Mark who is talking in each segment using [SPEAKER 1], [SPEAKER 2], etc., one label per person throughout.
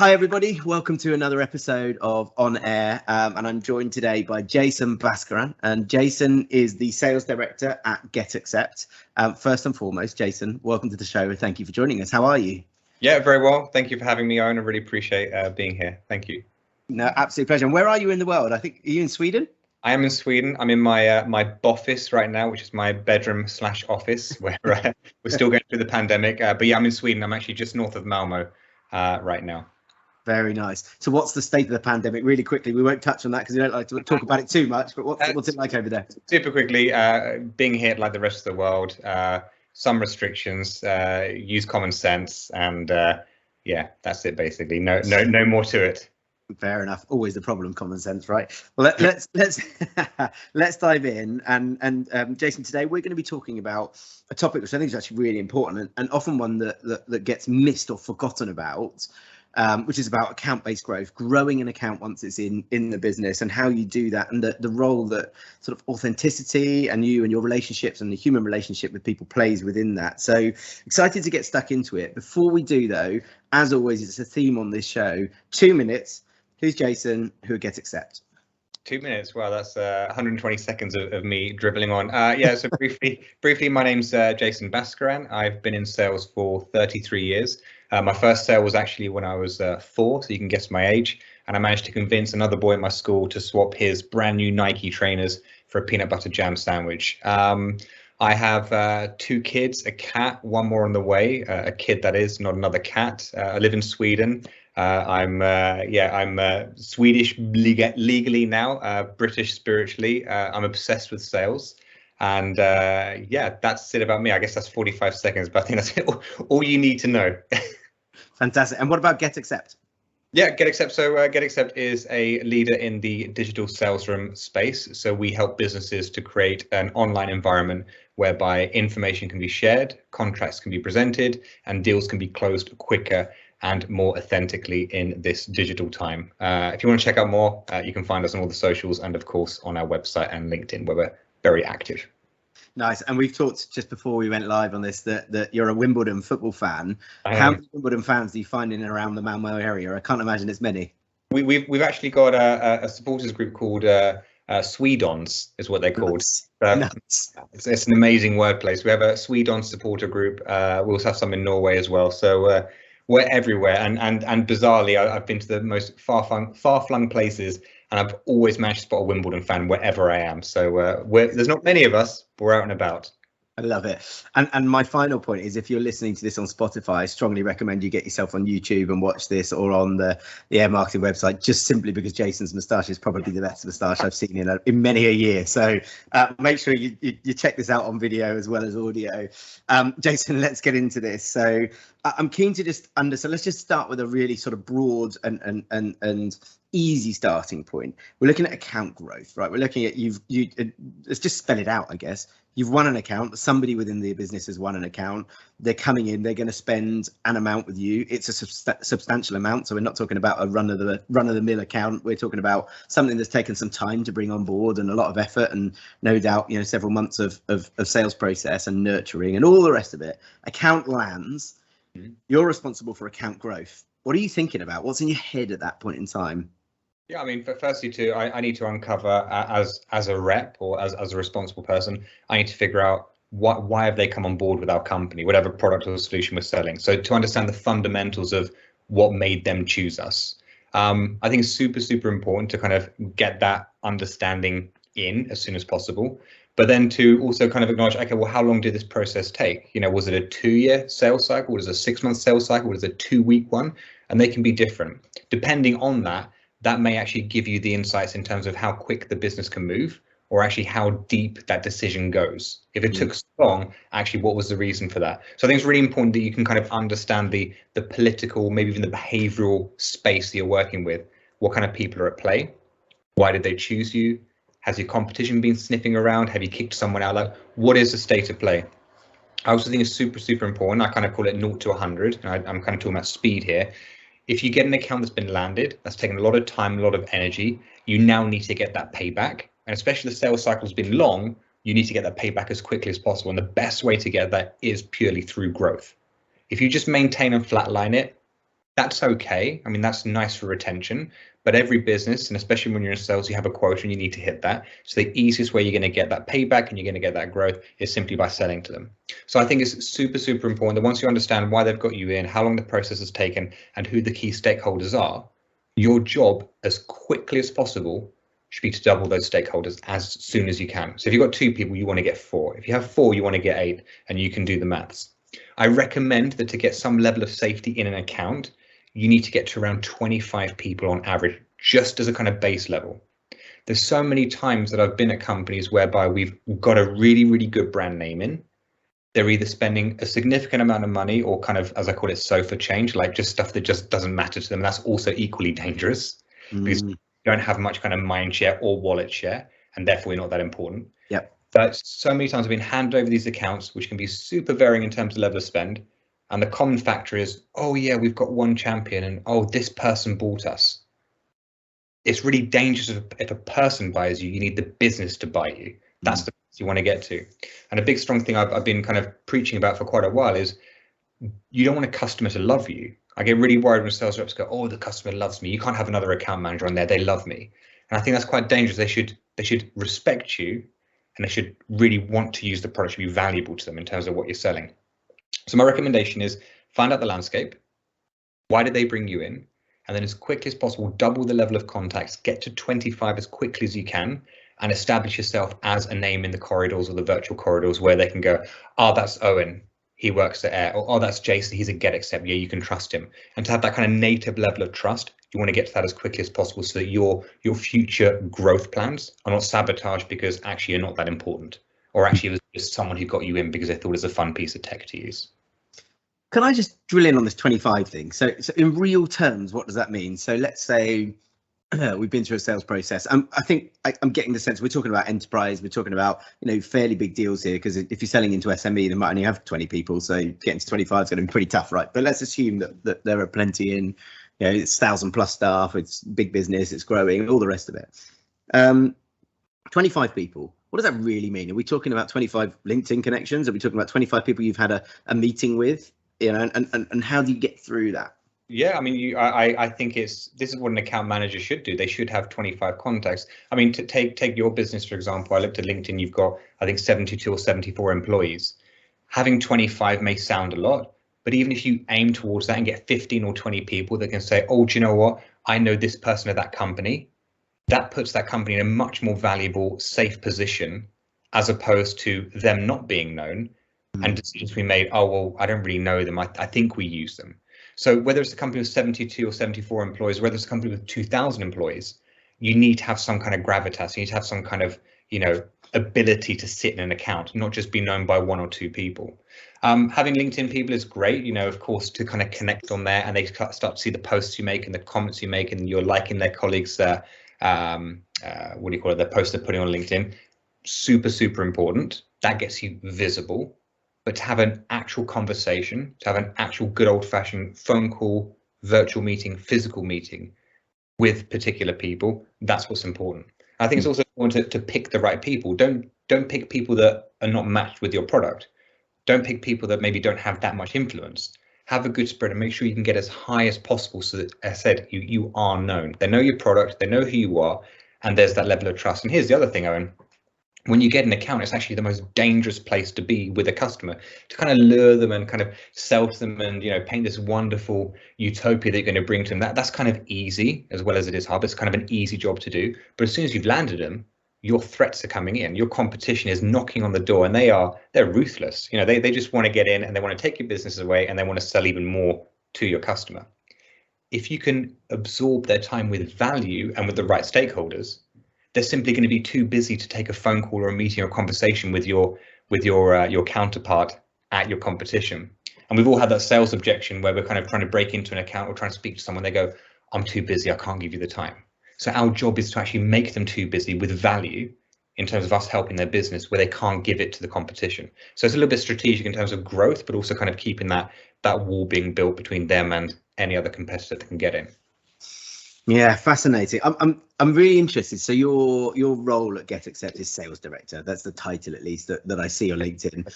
[SPEAKER 1] Hi everybody, welcome to another episode of On Air, and I'm joined today by Jason Baskaran, and Jason is the Sales Director at GetAccept. First and foremost, Jason, welcome to the show and thank you for joining us. How are you?
[SPEAKER 2] Yeah, very well. Thank you for having me on. I really appreciate being here. Thank you.
[SPEAKER 1] No, absolute pleasure. And where are you in the world? I think, are you in Sweden?
[SPEAKER 2] I am in Sweden. I'm in my my boffice right now, which is my bedroom/office, where we're still going through the pandemic. But yeah, I'm in Sweden. I'm actually just north of Malmo right now.
[SPEAKER 1] Very nice. So what's the state of the pandemic? Really quickly, we won't touch on that because we don't like to talk about it too much, but what's it like over there?
[SPEAKER 2] Super quickly, being hit like the rest of the world, some restrictions, use common sense, and yeah, that's it basically. No more to it.
[SPEAKER 1] Fair enough. Always the problem, common sense, right? Well, let's let's dive in. And Jason, today we're going to be talking about a topic which I think is actually really important and often one that gets missed or forgotten about, which is about account-based growth, growing an account once it's in the business, and how you do that, and the role that sort of authenticity and you and your relationships and the human relationship with people plays within that. So excited to get stuck into it. Before we do, though, as always, it's a theme on this show. 2 minutes. Who's Jason? Who would GetAccept?
[SPEAKER 2] 2 minutes. Wow, that's 120 seconds of me dribbling on. Yeah, so briefly, my name's Jason Baskaran. I've been in sales for 33 years. My first sale was actually when I was 4, so you can guess my age. And I managed to convince another boy at my school to swap his brand new Nike trainers for a peanut butter jam sandwich. I have 2 kids, a cat, one more on the way, a kid that is, not another cat. I live in Sweden. I'm Swedish legally now, British spiritually. I'm obsessed with sales, and yeah, that's it about me. I guess that's 45 seconds, but I think that's all you need to know.
[SPEAKER 1] Fantastic. And what about GetAccept?
[SPEAKER 2] Yeah, GetAccept. So GetAccept is a leader in the digital sales room space. So we help businesses to create an online environment whereby information can be shared, contracts can be presented, and deals can be closed quicker and more authentically in this digital time. If you want to check out more, you can find us on all the socials and of course on our website and LinkedIn, where we're very active.
[SPEAKER 1] Nice. And we've talked just before we went live on this that you're a Wimbledon football fan. How many Wimbledon fans do you find in and around the Malmo area? I can't imagine it's many.
[SPEAKER 2] We've actually got a supporters group called Swedons, is what they're called.
[SPEAKER 1] Nice.
[SPEAKER 2] It's an amazing wordplay. So we have a Swedons supporter group. We also have some in Norway as well. So we're everywhere, and bizarrely, I've been to the most far-flung places, and I've always managed to spot a Wimbledon fan wherever I am. So there's not many of us, but we're out and about.
[SPEAKER 1] I love it. And my final point is, if you're listening to this on Spotify, I strongly recommend you get yourself on YouTube and watch this, or on the Air Marketing website, just simply because Jason's moustache is probably the best moustache I've seen in many a year. So make sure you check this out on video as well as audio. Jason, let's get into this. So I'm keen to just understand. Let's just start with a really sort of broad and easy starting point. We're looking at account growth, right? We're looking at let's just spell it out, I guess. You've won an account. Somebody within the business has won an account. They're coming in. They're going to spend an amount with you. It's a substantial amount. So we're not talking about a run of the mill account. We're talking about something that's taken some time to bring on board and a lot of effort, and no doubt, several months of sales process and nurturing and all the rest of it. Account lands. You're responsible for account growth. What are you thinking about? What's in your head at that point in time?
[SPEAKER 2] Yeah, I mean, firstly, I need to uncover as a rep or as a responsible person, I need to figure out why have they come on board with our company, whatever product or solution we're selling. So to understand the fundamentals of what made them choose us, I think it's super important to kind of get that understanding in as soon as possible. But then to also kind of acknowledge, okay, well, how long did this process take? Was it a 2-year sales cycle? Was it a 6-month sales cycle? Was it a 2-week one? And they can be different. Depending on that may actually give you the insights in terms of how quick the business can move, or actually how deep that decision goes. If it took so long, actually, what was the reason for that? So I think it's really important that you can kind of understand the political, maybe even the behavioral space that you're working with. What kind of people are at play? Why did they choose you? Has your competition been sniffing around? Have you kicked someone out? Like, what is the state of play? I also think it's super important. I kind of call it 0 to 100. I'm kind of talking about speed here. If you get an account that's been landed, that's taken a lot of time, a lot of energy, you now need to get that payback. And especially the sales cycle's been long, you need to get that payback as quickly as possible. And the best way to get that is purely through growth. If you just maintain and flatline it, That's okay. I mean, that's nice for retention, but every business, and especially when you're in sales, you have a quota and you need to hit that. So the easiest way you're going to get that payback and you're going to get that growth is simply by selling to them. So I think it's super, super important that once you understand why they've got you in, how long the process has taken, and who the key stakeholders are, your job as quickly as possible should be to double those stakeholders as soon as you can. So if you've got 2 people, you want to get 4. If you have 4, you want to get 8, and you can do the maths. I recommend that to get some level of safety in an account, you need to get to around 25 people on average, just as a kind of base level. There's so many times that I've been at companies whereby we've got a really, really good brand name in. They're either spending a significant amount of money or kind of, as I call it, sofa change, like just stuff that just doesn't matter to them. That's also equally dangerous because you don't have much kind of mind share or wallet share, and therefore you're not that important.
[SPEAKER 1] Yep.
[SPEAKER 2] But so many times I've been handed over these accounts, which can be super varying in terms of level of spend. And the common factor is, oh yeah, we've got one champion and oh, this person bought us. It's really dangerous if a person buys you, you need the business to buy you. That's the place you want to get to. And a big strong thing I've been kind of preaching about for quite a while is you don't want a customer to love you. I get really worried when sales reps go, oh, the customer loves me. You can't have another account manager on there. They love me. And I think that's quite dangerous. They should respect you, and they should really want to use the product to be valuable to them in terms of what you're selling. So my recommendation is find out the landscape. Why did they bring you in? And then as quickly as possible, double the level of contacts, get to 25 as quickly as you can, and establish yourself as a name in the corridors or the virtual corridors where they can go, oh, that's Owen, he works at Air, or oh, that's Jason, he's a GetAccept, yeah, you can trust him. And to have that kind of native level of trust, you want to get to that as quickly as possible so that your future growth plans are not sabotaged because actually you're not that important, or actually it was just someone who got you in because they thought it was a fun piece of tech to use.
[SPEAKER 1] Can I just drill in on this 25 thing? So in real terms, what does that mean? So let's say we've been through a sales process. I think I'm getting the sense we're talking about enterprise. We're talking about, fairly big deals here, because if you're selling into SME, they might only have 20 people. So getting to 25 is going to be pretty tough, right? But let's assume that there are plenty in, it's 1,000+ staff, it's big business, it's growing, all the rest of it. 25 people. What does that really mean? Are we talking about 25 LinkedIn connections? Are we talking about 25 people you've had a meeting with? And how do you get through that?
[SPEAKER 2] Yeah, I mean, I think this is what an account manager should do. They should have 25 contacts. I mean, to take your business, for example, I looked at LinkedIn, you've got, I think, 72 or 74 employees. Having 25 may sound a lot, but even if you aim towards that and get 15 or 20 people that can say, oh, do you know what? I know this person at that company. That puts that company in a much more valuable, safe position, as opposed to them not being known and decisions we made, oh, well, I don't really know them. I think we use them. So whether it's a company with 72 or 74 employees, whether it's a company with 2,000 employees, you need to have some kind of gravitas. You need to have some kind of, ability to sit in an account, not just be known by 1 or 2 people. Having LinkedIn people is great, of course, to kind of connect on there, and they start to see the posts you make and the comments you make, and you're liking their colleagues' their posts they're putting on LinkedIn. Super, super important. That gets you visible. But to have an actual conversation, to have an actual good old-fashioned phone call, virtual meeting, physical meeting with particular people, that's what's important. I think it's also important to pick the right people. Don't pick people that are not matched with your product. Don't pick people that maybe don't have that much influence. Have a good spread and make sure you can get as high as possible so that, as I said, you are known. They know your product, they know who you are, and there's that level of trust. And here's the other thing, Owen. When you get an account, it's actually the most dangerous place to be with a customer, to kind of lure them and kind of sell to them and paint this wonderful utopia that you're going to bring to them. That's kind of easy as well as it is hard. It's kind of an easy job to do. But as soon as you've landed them, your threats are coming in. Your competition is knocking on the door, and they're ruthless. They just want to get in and they want to take your business away, and they want to sell even more to your customer. If you can absorb their time with value and with the right stakeholders, they're simply going to be too busy to take a phone call or a meeting or a conversation with your counterpart at your competition. And we've all had that sales objection where we're kind of trying to break into an account or trying to speak to someone. They go, I'm too busy, I can't give you the time. So our job is to actually make them too busy with value in terms of us helping their business where they can't give it to the competition. So it's a little bit strategic in terms of growth, but also kind of keeping that wall being built between them and any other competitor that can get in.
[SPEAKER 1] Yeah, fascinating. I'm really interested. So your role at GetAccept is sales director. That's the title, at least, that I see on LinkedIn.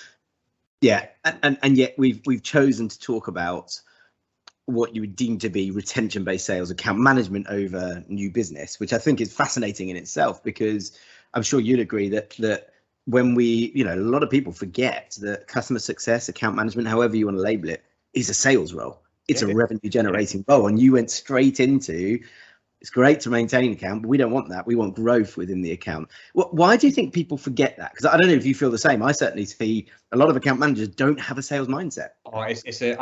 [SPEAKER 1] Yeah, and yet we've chosen to talk about what you would deem to be retention-based sales, account management over new business, which I think is fascinating in itself, because I'm sure you'd agree that when we, a lot of people forget that customer success, account management, however you want to label it, is a sales role. It's a revenue generating role. And you went straight into, it's great to maintain an account, but we don't want that. We want growth within the account. Why do you think people forget that? Because I don't know if you feel the same. I certainly see a lot of account managers don't have a sales mindset.
[SPEAKER 2] Oh, I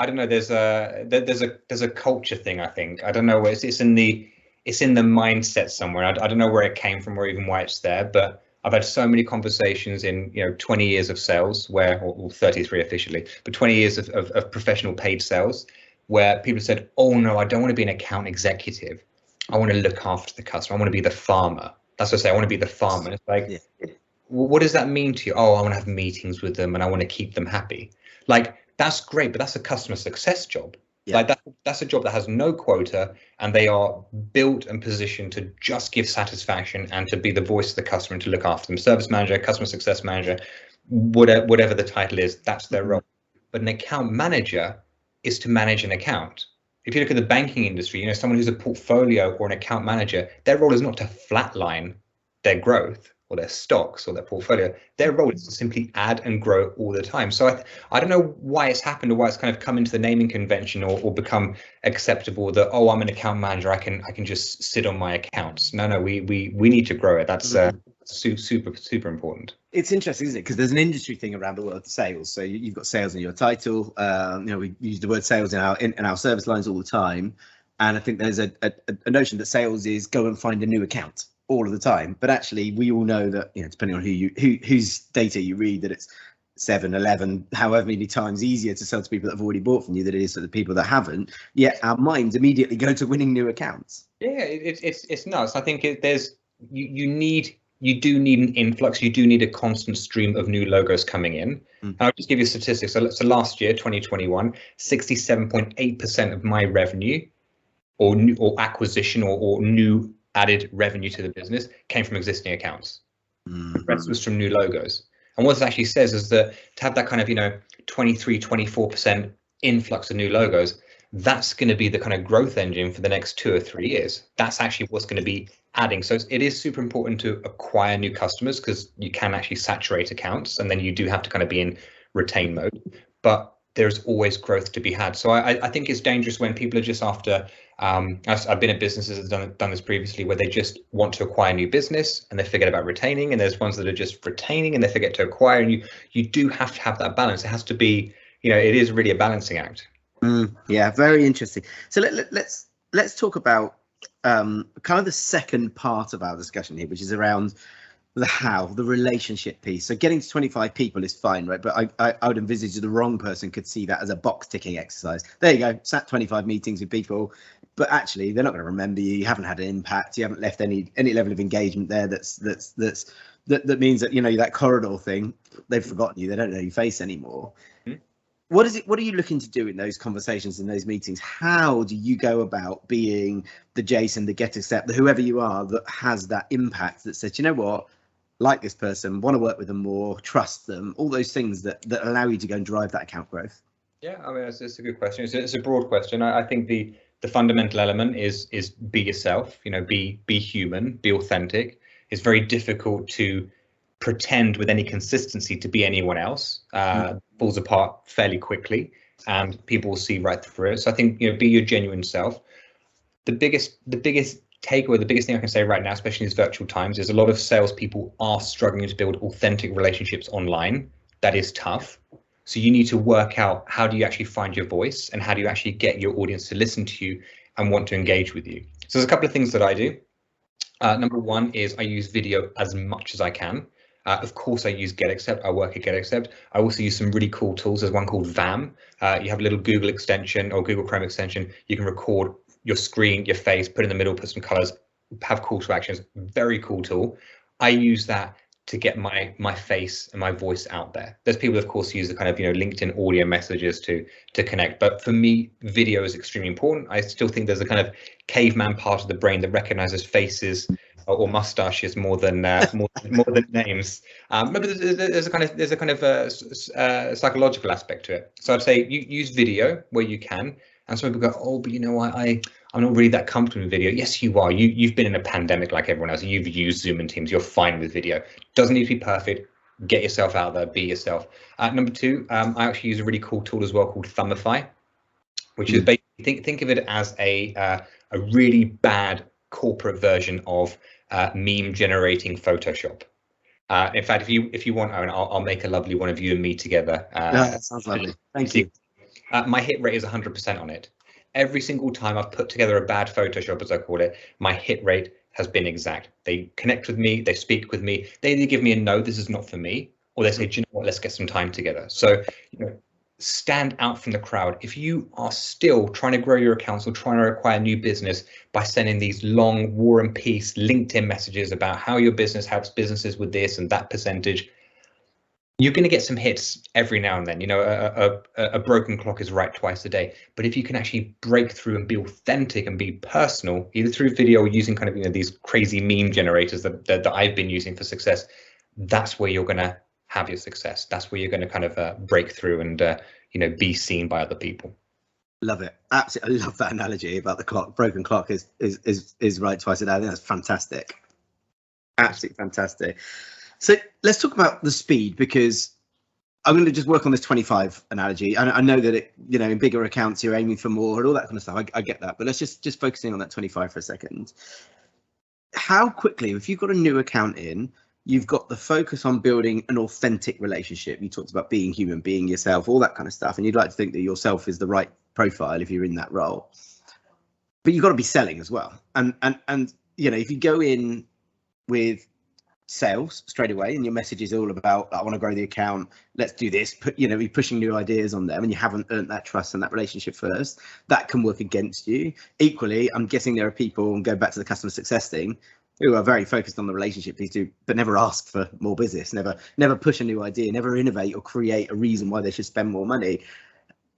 [SPEAKER 2] don't know. There's a culture thing. I think, I don't know where it's in the mindset somewhere. I don't know where it came from or even why it's there, but I've had so many conversations in 20 years of sales, or 33 officially, but 20 years of professional paid sales, where people said, oh no, I don't want to be an account executive. I want to look after the customer. I want to be the farmer. That's what I say. I want to be the farmer. It's like, what does that mean to you? Oh, I want to have meetings with them and I want to keep them happy. Like, that's great, but that's a customer success job. Like that's a job that has no quota, and they are built and positioned to just give satisfaction and to be the voice of the customer and to look after them. Service manager, customer success manager, whatever the title is, that's their role. But an account manager is to manage an account. If you look at the banking industry, someone who's a portfolio or an account manager, their role is not to flatline their growth or their stocks or their portfolio. Their role is to simply add and grow all the time. So I don't know why it's happened or why it's kind of come into the naming convention or become acceptable that, oh, I'm an account manager, I can just sit on my accounts. No, we need to grow it. That's super important.
[SPEAKER 1] It's interesting, isn't it? Because there's an industry thing around the world of sales. So you've got sales in your title. We use the word sales in our service lines all the time, and I think there's a notion that sales is go and find a new account all of the time. But actually, we all know that depending on whose data you read, that it's 7, 11, however many times easier to sell to people that have already bought from you than it is to the people that haven't. Yet our minds immediately go to winning new accounts.
[SPEAKER 2] Yeah, it's nuts. I think you do need an influx. You do need a constant stream of new logos coming in. I'll just give you statistics. So last year, 2021, 67.8% of my revenue or acquisition or new added revenue to the business came from existing accounts. The rest was from new logos. And what this actually says is that to have that kind of 23, 24% influx of new logos, that's going to be the kind of growth engine for the next 2 or 3 years. That's actually what's going to be adding. So it is super important to acquire new customers, because you can actually saturate accounts and then you do have to kind of be in retain mode, but there's always growth to be had. So I think it's dangerous when people are just after, I've been at businesses that have done this previously, where they just want to acquire new business and they forget about retaining, and there's ones that are just retaining and they forget to acquire, and you do have to have that balance. It has to be, it is really a balancing act.
[SPEAKER 1] Yeah, very interesting. So let's talk about kind of the second part of our discussion here, which is around the relationship piece. So getting to 25 people is fine, right? But I would envisage the wrong person could see that as a box ticking exercise. There you go, sat 25 meetings with people, but actually they're not going to remember you. You haven't had an impact. You haven't left any level of engagement there. That means that that corridor thing, they've forgotten you. They don't know your face anymore. What are you looking to do in those conversations, in those meetings? How do you go about being the Jason, the GetAccept, the whoever you are that has that impact, that says, what, like this person, want to work with them more, trust them, all those things that allow you to go and drive that account growth?
[SPEAKER 2] Yeah, I mean, it's a good question. It's a broad question. I think the fundamental element is be yourself, be human, be authentic. It's very difficult to pretend with any consistency to be anyone else. Falls apart fairly quickly and people will see right through it. So I think, be your genuine self. The biggest takeaway, the biggest thing I can say right now, especially in these virtual times, is a lot of salespeople are struggling to build authentic relationships online. That is tough. So you need to work out, how do you actually find your voice, and how do you actually get your audience to listen to you and want to engage with you? So there's a couple of things that I do. Number one is I use video as much as I can. Of course, I use GetAccept. I work at GetAccept. I also use some really cool tools. There's one called VAM. You have a little Google extension or Google Chrome extension. You can record your screen, your face, put in the middle, put some colors, have call to actions. Very cool tool. I use that to get my face and my voice out there. There's people, of course, use the kind of LinkedIn audio messages to connect, but for me, video is extremely important. I still think there's a kind of caveman part of the brain that recognizes faces or mustaches more than more than names. But there's a kind of psychological aspect to it. So I'd say you use video where you can. And some people go, oh, but you know, I'm not really that comfortable with video. Yes, you are. You've been in a pandemic like everyone else. You've used Zoom and Teams. You're fine with video. Doesn't need to be perfect. Get yourself out there. Be yourself. Number two, I actually use a really cool tool as well called Thumbify, which is basically think of it as a really bad corporate version of meme generating Photoshop. In fact, if you want, Owen, I'll make a lovely one of you and me together.
[SPEAKER 1] That sounds lovely. Thank you.
[SPEAKER 2] My hit rate is 100% on it. Every single time I've put together a bad Photoshop, as I call it, my hit rate has been exact. They connect with me, they speak with me, they either give me a no, this is not for me, or they say, do you know what, let's get some time together. So, you know, stand out from the crowd. If you are still trying to grow your accounts or trying to acquire new business by sending these long War and Peace LinkedIn messages about how your business helps businesses with this and that percentage, you're going to get some hits every now and then. You know, a broken clock is right twice a day. But if you can actually break through and be authentic and be personal, either through video or using kind of, you know, these crazy meme generators that I've been using for success, that's where you're going to have your success. That's where you're going to kind of break through and, you know, be seen by other people.
[SPEAKER 1] Love it. Absolutely. I love that analogy about the clock. Broken clock is right twice a day. I think that's fantastic. Absolutely fantastic. So let's talk about the speed, because I'm going to just work on this 25 analogy. I know that it, you know, in bigger accounts, you're aiming for more and all that kind of stuff. I get that. But let's just focusing on that 25 for a second. How quickly, if you've got a new account in, you've got the focus on building an authentic relationship. You talked about being human, being yourself, all that kind of stuff. And you'd like to think that yourself is the right profile if you're in that role. But you've got to be selling as well. And you know, if you go in with sales straight away and your message is all about, I want to grow the account, let's do this, you know, be pushing new ideas on them, and you haven't earned that trust and that relationship first, that can work against you. Equally, I'm guessing there are people, and go back to the customer success thing, who are very focused on the relationship piece too, but never ask for more business, never push a new idea, never innovate or create a reason why they should spend more money.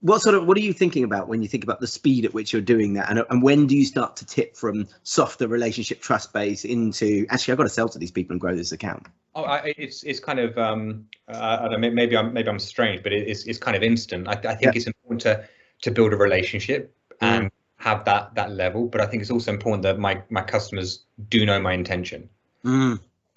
[SPEAKER 1] What are you thinking about when you think about the speed at which you're doing that, and when do you start to tip from softer relationship trust base into, actually, I've got to sell to these people and grow this account?
[SPEAKER 2] Oh, it's kind of I don't know, maybe I'm strange, but it's kind of instant. I think it's important to build a relationship and have that level, but I think it's also important that my customers do know my intention.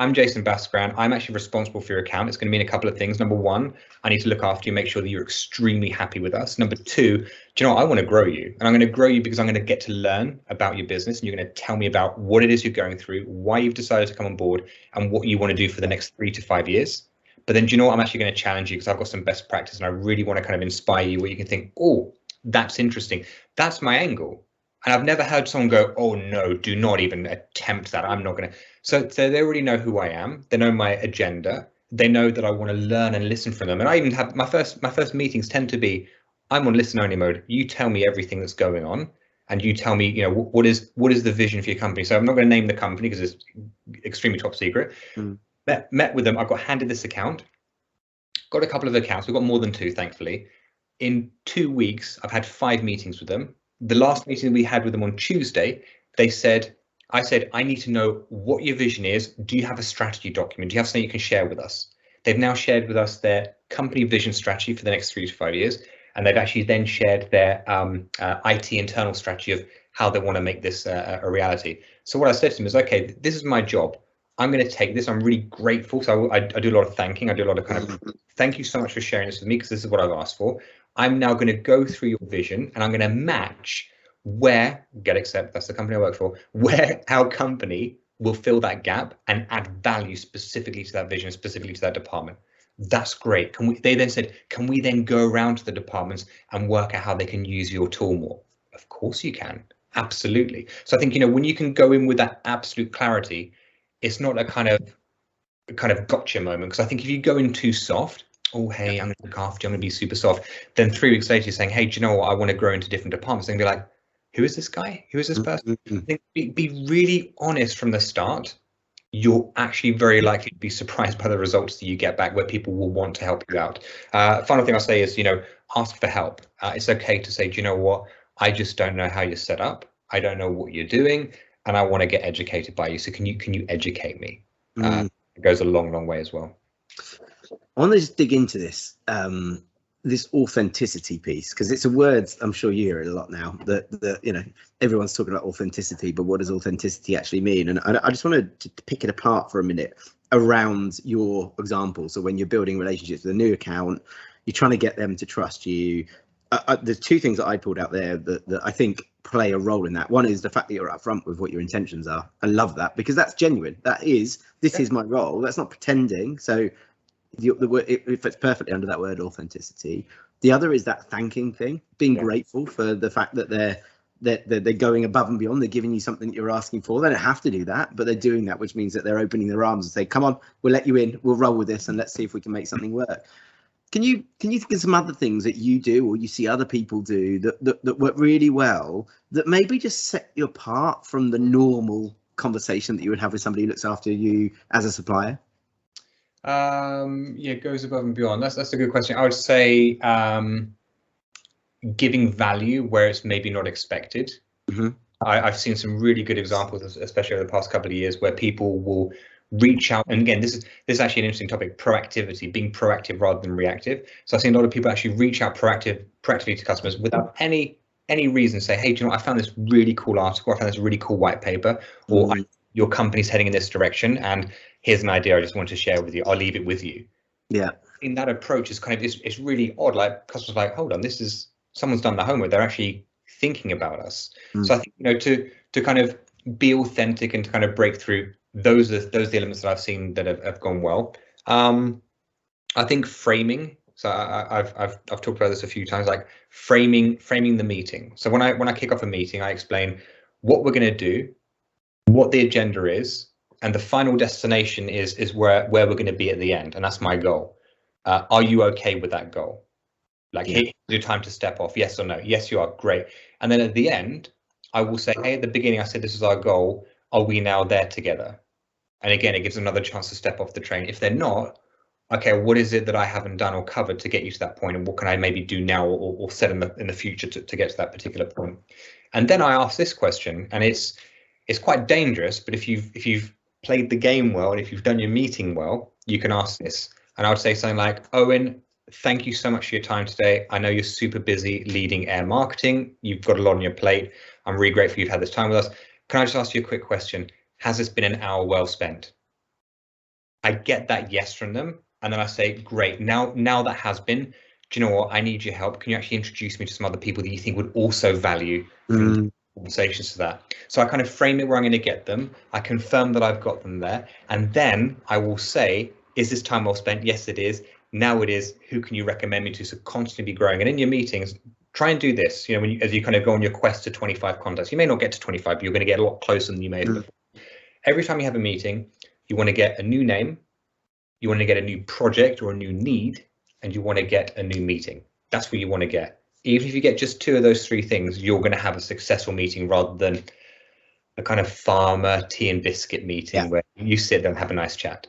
[SPEAKER 2] I'm Jason Baskaran. I'm actually responsible for your account. It's going to mean a couple of things. Number one, I need to look after you, make sure that you're extremely happy with us. Number two, do you know what? I want to grow you, and I'm going to grow you because I'm going to get to learn about your business, and you're going to tell me about what it is you're going through, why you've decided to come on board, and what you want to do for the next 3 to 5 years. But then, do you know what? I'm actually going to challenge you because I've got some best practice, and I really want to kind of inspire you where you can think, oh, that's interesting. That's my angle. And I've never heard someone go, oh no, do not even attempt that. I'm not going to. So they already know who I am. They know my agenda. They know that I want to learn and listen from them. And I even have my first meetings tend to be, I'm on listen only mode. You tell me everything that's going on, and you tell me, you know, what is the vision for your company. So I'm not going to name the company because it's extremely top secret. Met with them. I got handed this account. Got a couple of accounts. We've got more than 2, thankfully. In 2 weeks, I've had 5 meetings with them. The last meeting we had with them on Tuesday, I said, I need to know what your vision is. Do you have a strategy document? Do you have something you can share with us? They've now shared with us their company vision strategy for the next 3 to 5 years. And they've actually then shared their IT internal strategy of how they want to make this a reality. So what I said to them is, okay, this is my job. I'm going to take this. I'm really grateful. So I do a lot of thanking. I do a lot of kind of, thank you so much for sharing this with me, because this is what I've asked for. I'm now going to go through your vision, and I'm going to match where GetAccept, that's the company I work for, where our company will fill that gap and add value specifically to that vision, specifically to that department. That's great. They then said, can we then go around to the departments and work out how they can use your tool more? Of course you can. Absolutely. So I think, you know, when you can go in with that absolute clarity, it's not a kind of gotcha moment. Because I think if you go in too soft, oh, hey, I'm going to look after you, I'm going to be super soft. Then 3 weeks later, you're saying, hey, do you know what? I want to grow into different departments. They're going to be like, who is this guy? Who is this person? I think be really honest from the start. You're actually very likely to be surprised by the results that you get back, where people will want to help you out. Final thing I'll say is, you know, ask for help. It's okay to say, do you know what? I just don't know how you're set up. I don't know what you're doing. and I want to get educated by you. So can you educate me? It goes a long way as well.
[SPEAKER 1] I want to just dig into this this authenticity piece, because it's a word I'm sure you hear it a lot now, that you know, everyone's talking about authenticity, but what does authenticity actually mean? And I just wanted to pick it apart for a minute around your example. So when you're building relationships with a new account, you're trying to get them to trust you. There's two things that I pulled out there that I think play a role in that. One is the fact that you're upfront with what your intentions are. I love that, because that's genuine. That is, this is my role. That's not pretending. So the word, it fits perfectly under that word, authenticity. The other is that thanking thing, being grateful for the fact that they're going above and beyond. They're giving you something that you're asking for. They don't have to do that, but they're doing that, which means that they're opening their arms and say, come on, we'll let you in, we'll roll with this, and let's see if we can make something work. Can you think of some other things that you do or you see other people do that work really well, that maybe just set you apart from the normal conversation that you would have with somebody who looks after you as a supplier?
[SPEAKER 2] Yeah, goes above and beyond. That's a good question. I would say giving value where it's maybe not expected. I've seen some really good examples, especially over the past couple of years, where people will reach out. And again, this is actually an interesting topic: proactivity, being proactive rather than reactive. So I've seen a lot of people actually reach out proactively to customers without any reason. Say, hey, do you know what? I found this really cool article. I found this really cool white paper, or your company's heading in this direction, and here's an idea I just want to share with you. I'll leave it with you.
[SPEAKER 1] Yeah.
[SPEAKER 2] In that approach is kind of, it's really odd. Like, customers are like, hold on, this is, someone's done the homework. They're actually thinking about us. So I think, you know, to kind of be authentic and to kind of break through, those are the elements that I've seen that have gone well. I think framing. So I've talked about this a few times, like framing the meeting. So when I kick off a meeting, I explain what we're going to do, what the agenda is, and the final destination is where we're going to be at the end, and that's my goal. Are you okay with that goal? Like, here's your time to step off, yes or no? Yes, you are, great. And then at the end, I will say, hey, at the beginning I said this is our goal, are we now there together? And again, it gives them another chance to step off the train. If they're not, okay, what is it that I haven't done or covered to get you to that point, and what can I maybe do now or set in the future to get to that particular point? And then I ask this question, and it's quite dangerous, but if you've played the game well and if you've done your meeting well, you can ask this. And I would say something like, Owen, thank you so much for your time today. I know you're super busy leading air marketing. You've got a lot on your plate. I'm really grateful you've had this time with us. Can I just ask you a quick question? Has this been an hour well spent? I get that yes from them. And then I say, great, now that has been, do you know what? I need your help. Can you actually introduce me to some other people that you think would also value conversations to that? So I kind of frame it where I'm going to get them. I confirm that I've got them there. And then I will say, is this time well spent? Yes, it is. Now it is. Who can you recommend me to? So constantly be growing. And in your meetings, try and do this. You know, as you kind of go on your quest to 25 contacts, you may not get to 25, but you're going to get a lot closer than you may have before. Every time you have a meeting, you want to get a new name, you want to get a new project or a new need, and you want to get a new meeting. That's what you want to get. Even if you get just 2 of those 3 things, you're going to have a successful meeting rather than a kind of farmer tea and biscuit meeting where you sit there and have a nice chat.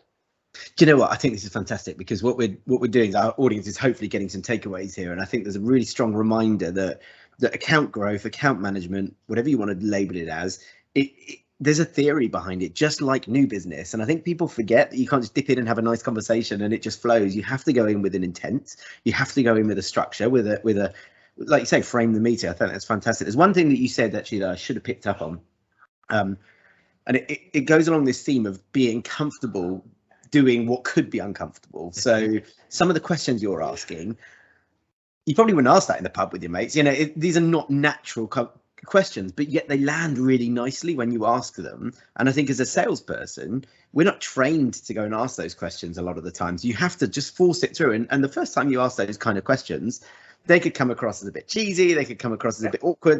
[SPEAKER 1] Do you know what? I think this is fantastic, because what we're doing is our audience is hopefully getting some takeaways here. And I think there's a really strong reminder that account growth, account management, whatever you want to label it as, there's a theory behind it, just like new business. And I think people forget that you can't just dip in and have a nice conversation and it just flows. You have to go in with an intent. You have to go in with a structure, with a like you say, frame the meter. I think that's fantastic. There's one thing that you said actually that I should have picked up on. And it goes along this theme of being comfortable doing what could be uncomfortable. So some of the questions you're asking, you probably wouldn't ask that in the pub with your mates. You know, these are not natural questions, but yet they land really nicely when you ask them. And I think as a salesperson, we're not trained to go and ask those questions a lot of the times. You have to just force it through. And the first time you ask those kind of questions, they could come across as a bit cheesy, they could come across as a bit awkward,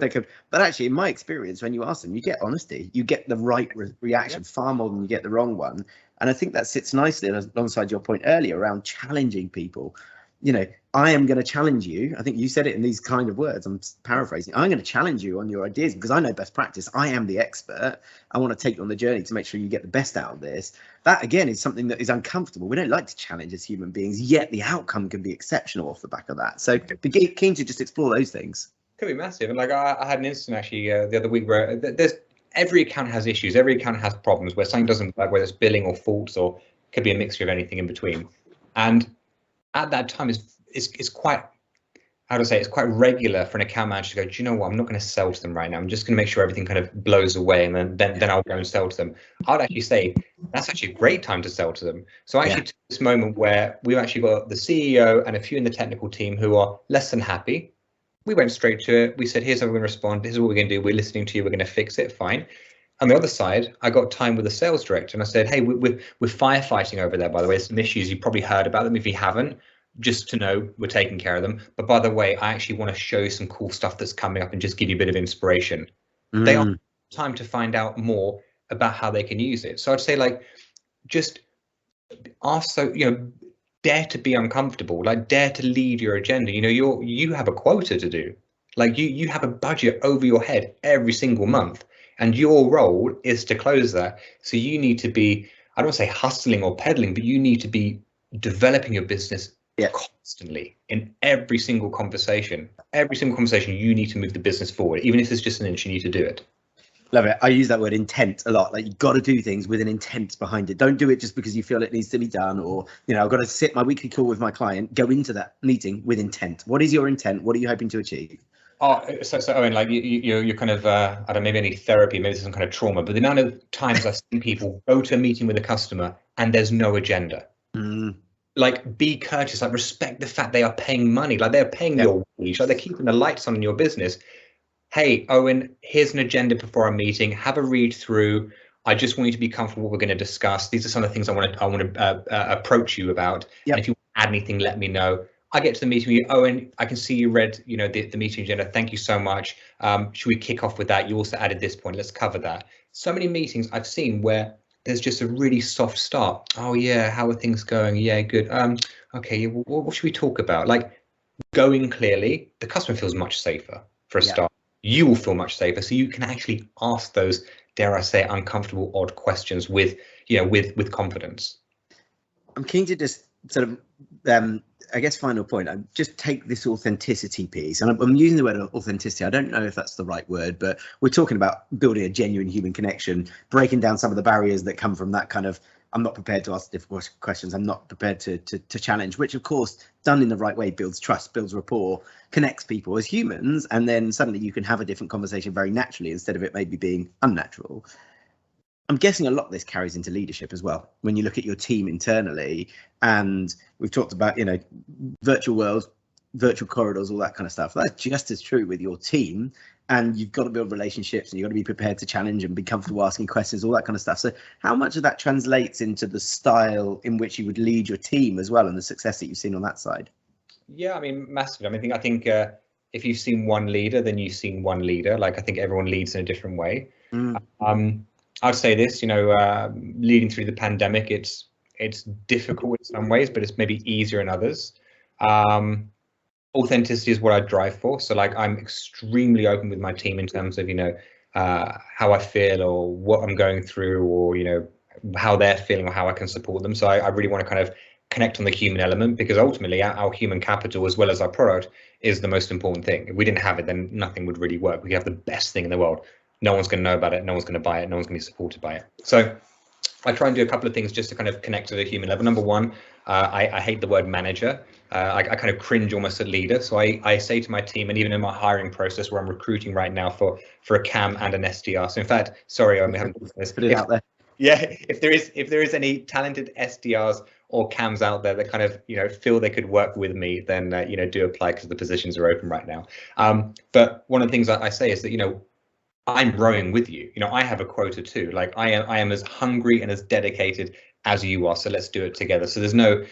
[SPEAKER 1] but actually in my experience, when you ask them, you get honesty, you get the right reaction far more than you get the wrong one. And I think that sits nicely alongside your point earlier around challenging people. You know, I am going to challenge you. I think you said it in these kind of words. I'm paraphrasing. I'm going to challenge you on your ideas because I know best practice. I am the expert. I want to take you on the journey to make sure you get the best out of this. That, again, is something that is uncomfortable. We don't like to challenge as human beings, yet the outcome can be exceptional off the back of that. So be keen to just explore those things.
[SPEAKER 2] Could be massive. And like I had an incident actually the other week where there's every account has issues, every account has problems where something doesn't work, whether it's billing or faults, or could be a mixture of anything in between. And at that time, it's quite, how to say, it's quite regular for an account manager to go, do you know what, I'm not going to sell to them right now. I'm just going to make sure everything kind of blows away, and then I'll go and sell to them. I'd actually say that's actually a great time to sell to them. So I actually took this moment where we've actually got the CEO and a few in the technical team who are less than happy. We went straight to it. We said, here's how we're going to respond. This is what we're going to do. We're listening to you. We're going to fix it. Fine. On the other side, I got time with the sales director and I said, hey, we're firefighting over there, by the way. Some issues, you've probably heard about them. If you haven't, just to know we're taking care of them. But by the way, I actually want to show you some cool stuff that's coming up and just give you a bit of inspiration. They are time to find out more about how they can use it. So I'd say, like, just ask, so, you know, dare to be uncomfortable, like dare to lead your agenda. You know, you have a quota to do, like you have a budget over your head every single month, and your role is to close that. So you need to be, I don't want to say hustling or peddling, but you need to be developing your business constantly in every single conversation. Every single conversation, you need to move the business forward, even if it's just an inch, you need to do it.
[SPEAKER 1] Love it. I use that word intent a lot. Like, you've got to do things with an intent behind it. Don't do it just because you feel it needs to be done, or, you know, I've got to sit my weekly call with my client. Go into that meeting with intent. What is your intent? What are you hoping to achieve?
[SPEAKER 2] Oh, so Owen, like you're kind of, I don't know, maybe any therapy, maybe some kind of trauma, but the amount of times I've seen people go to a meeting with a customer and there's no agenda. Like, be courteous, like respect the fact they are paying money, like they're paying your wage, like they're keeping the lights on in your business. Hey, Owen, here's an agenda before our meeting. Have a read through. I just want you to be comfortable what we're going to discuss. These are some of the things I want to approach you about. And if you add anything, let me know. I get to the meeting with you. Owen, I can see you read, you know, the meeting agenda. Thank you so much. Should we kick off with that? You also added this point. Let's cover that. So many meetings I've seen where there's just a really soft start. Oh yeah, how are things going? Yeah, good. Okay, what should we talk about? Like, going clearly, the customer feels much safer for a start. You will feel much safer, so you can actually ask those, dare I say, uncomfortable, odd questions with, you know, with confidence.
[SPEAKER 1] I'm keen to just sort of, I guess, final point. I just take this authenticity piece, and I'm using the word authenticity. I don't know if that's the right word, but we're talking about building a genuine human connection, breaking down some of the barriers that come from that kind of, I'm not prepared to ask difficult questions, I'm not prepared to challenge, which of course, done in the right way, builds trust, builds rapport, connects people as humans, and then suddenly you can have a different conversation very naturally instead of it maybe being unnatural. I'm guessing a lot of this carries into leadership as well. When you look at your team internally, and we've talked about, you know, virtual worlds, virtual corridors, all that kind of stuff. That's just as true with your team. And you've got to build relationships, and you've got to be prepared to challenge and be comfortable asking questions, all that kind of stuff. So how much of that translates into the style in which you would lead your team as well, and the success that you've seen on that side?
[SPEAKER 2] Yeah, I mean, massively. I mean, I think if you've seen one leader, then you've seen one leader. Like, I think everyone leads in a different way. I'd say this, you know, leading through the pandemic, it's difficult in some ways, but it's maybe easier in others. Authenticity is what I drive for. So, like, I'm extremely open with my team in terms of, you know, how I feel or what I'm going through, or, you know, how they're feeling or how I can support them. So I really want to kind of connect on the human element, because ultimately our human capital, as well as our product, is the most important thing. If we didn't have it, then nothing would really work. We could have the best thing in the world. No one's going to know about it. No one's going to buy it. No one's going to be supported by it. So I try and do a couple of things just to kind of connect to the human level. Number one, I hate the word manager. I kind of cringe almost at leader. So I say to my team, and even in my hiring process where I'm recruiting right now for a CAM and an SDR. So in fact, sorry, we haven't done this.
[SPEAKER 1] Put it out there.
[SPEAKER 2] Yeah, if there is any talented SDRs or CAMs out there that kind of, you know, feel they could work with me, then you know, do apply, because the positions are open right now. But one of the things I say is that, you know, I'm rowing with you. You know, I have a quota too. Like, I am as hungry and as dedicated as you are. So let's do it together. So there's no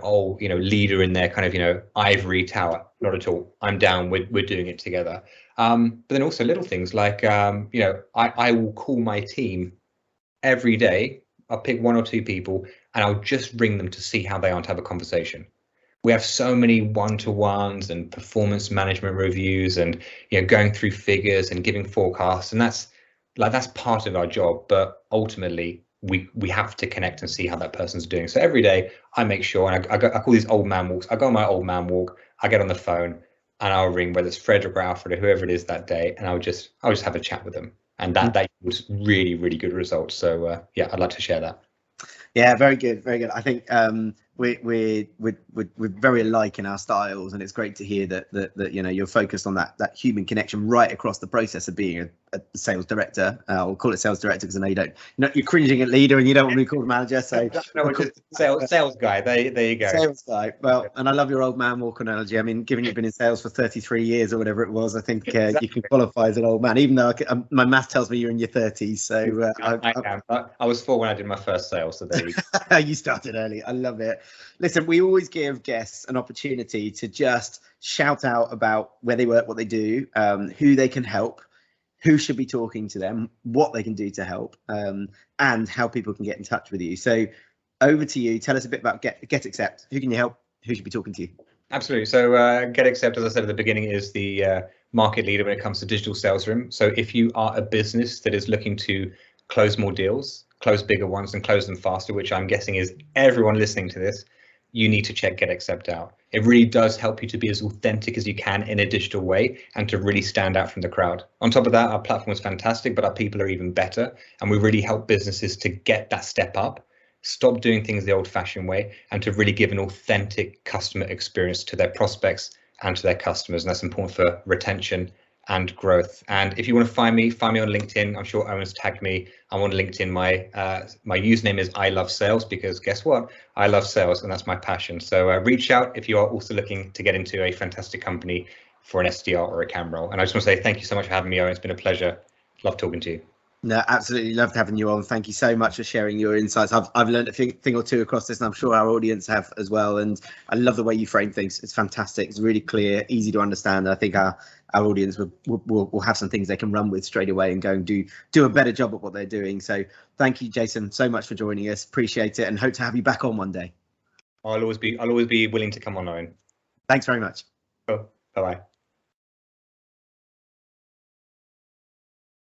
[SPEAKER 2] oh, you know, leader in there kind of, you know, ivory tower. Not at all. I'm down. We're doing it together. But then also little things like, you know, I will call my team every day. I'll pick one or two people and I'll just ring them to see how they are, to have a conversation. We have so many one-to-ones and performance management reviews, and, you know, going through figures and giving forecasts, and that's part of our job. But ultimately, we have to connect and see how that person's doing. So every day I make sure, and I call these old man walks. I go on my old man walk. I get on the phone and I'll ring, whether it's Frederick or Alfred or whoever it is that day, and I'll just have a chat with them. and that yields really, really good results. So yeah, I'd like to share that.
[SPEAKER 1] Yeah, very good, very good. I think we're very alike in our styles, and it's great to hear that you know, you're focused on that human connection right across the process of being a sales director. I'll call it sales director because I know you don't. You're cringing at leader, and you don't want to be called a manager. So
[SPEAKER 2] no, just sales guy. There you go.
[SPEAKER 1] Sales guy. Well, and I love your old man walk analogy. I mean, given you've been in sales for 33 years or whatever it was, I think
[SPEAKER 2] Exactly.
[SPEAKER 1] you can qualify as an old man, even though my math tells me you're in your 30s. So
[SPEAKER 2] I am. I was 4 when I did my first sale, so there you go.
[SPEAKER 1] You started early. I love it. Listen, we always give guests an opportunity to just shout out about where they work, what they do, who they can help, who should be talking to them, what they can do to help, and how people can get in touch with you. So over to you. Tell us a bit about GetAccept. Who can you help? Who should be talking to you?
[SPEAKER 2] Absolutely. So GetAccept, as I said at the beginning, is the market leader when it comes to digital sales room. So if you are a business that is looking to close more deals, close bigger ones and close them faster, which I'm guessing is everyone listening to this, you need to check GetAccept out. It really does help you to be as authentic as you can in a digital way and to really stand out from the crowd. On top of that, our platform is fantastic, but our people are even better. And we really help businesses to get that step up, stop doing things the old-fashioned way, and to really give an authentic customer experience to their prospects and to their customers. And that's important for retention and growth. And if you want to find me on LinkedIn. I'm sure Owen's tagged me. I'm on LinkedIn. My username is I Love Sales, because guess what? I love sales, and that's my passion. So reach out if you are also looking to get into a fantastic company for an SDR or a CAM role. And I just want to say thank you so much for having me, Owen. It's been a pleasure. Love talking to you.
[SPEAKER 1] No, absolutely loved having you on. Thank you so much for sharing your insights. I've learned a thing or two across this, and I'm sure our audience have as well. And I love the way you frame things. It's fantastic. It's really clear, easy to understand. I think our audience will have some things they can run with straight away and go and do a better job at what they're doing. So thank you, Jason, so much for joining us. Appreciate it, and hope to have you back on one day.
[SPEAKER 2] I'll always be willing to come on, Owen.
[SPEAKER 1] Thanks very much.
[SPEAKER 2] Cool. Bye-bye.